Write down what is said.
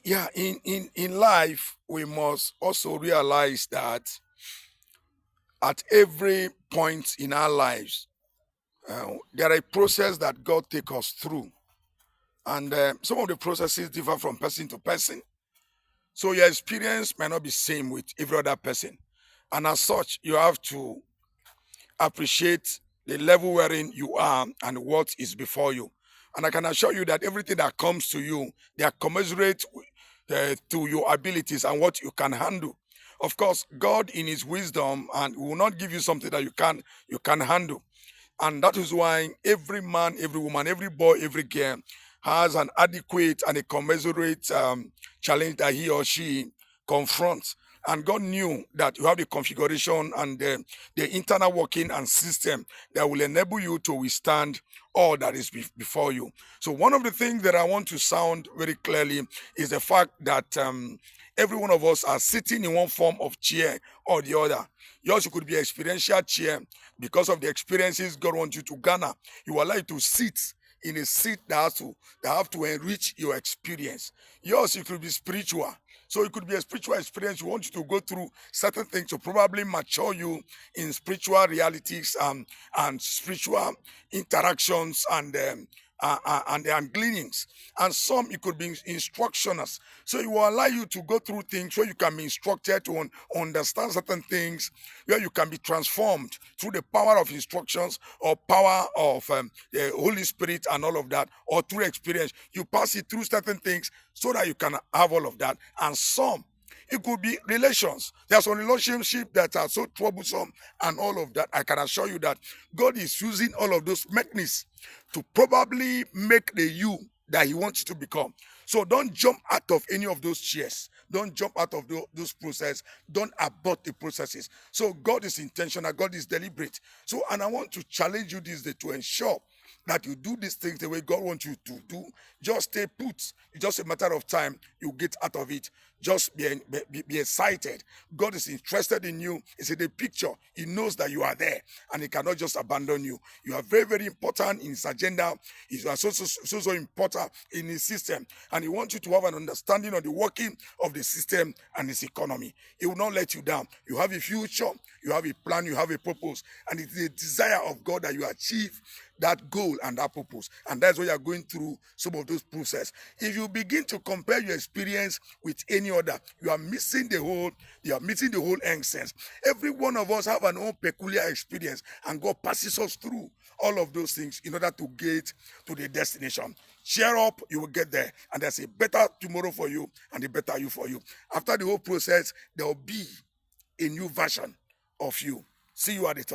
Yeah, in life, we must also realize that at every point in our lives, there are a process that God take us through. And some of the processes differ from person to person. So your experience might not be same with every other person. And as such, you have to appreciate the level wherein you are and what is before you. And I can assure you that everything that comes to you, they are commensurate to your abilities and what you can handle. Of course, God in His wisdom and will not give you something that you can handle. And that is why every man, every woman, every boy, every girl has an adequate and a commensurate challenge that he or she confronts. And God knew that you have the configuration and the internal working and system that will enable you to withstand all that is before you. So, one of the things that I want to sound very clearly is the fact that every one of us are sitting in one form of chair or the other. Yours could be experiential chair because of the experiences God wants you to garner. You are like to sit in a seat that have to enrich your experience. Yours, it could be spiritual. So it could be a spiritual experience. You want you to go through certain things to probably mature you in spiritual realities and spiritual interactions and gleanings. And some it could be instructioners. So it will allow you to go through things where you can be instructed to understand certain things, where you can be transformed through the power of instructions or power of the Holy Spirit and all of that, or through experience. You pass it through certain things so that you can have all of that. And some, it could be relations. There's some relationships that are so troublesome and all of that. I can assure you that God is using all of those mechanisms to probably make the you that He wants you to become. So don't jump out of any of those chairs. Don't jump out of those processes. Don't abort the processes. So God is intentional. God is deliberate. So, and I want to challenge you this day to ensure that you do these things the way God wants you to do. Just stay put. It's just a matter of time. You get out of it. Just be excited. God is interested in you. It's in the picture. He knows that you are there and He cannot just abandon you. You are very, very important in His agenda. You are so important in His system. And He wants you to have an understanding of the working of the system and His economy. He will not let you down. You have a future. You have a plan. You have a purpose. And it's the desire of God that you achieve that goal and that purpose. And that's why you are going through some of those processes. If you begin to compare your experience with any other, you are missing the whole essence. Every one of us have an own peculiar experience, and God passes us through all of those things in order to get to the destination. Cheer up, you will get there. And there's a better tomorrow for you and a better you for you. After the whole process, there will be a new version of you. See you at the top.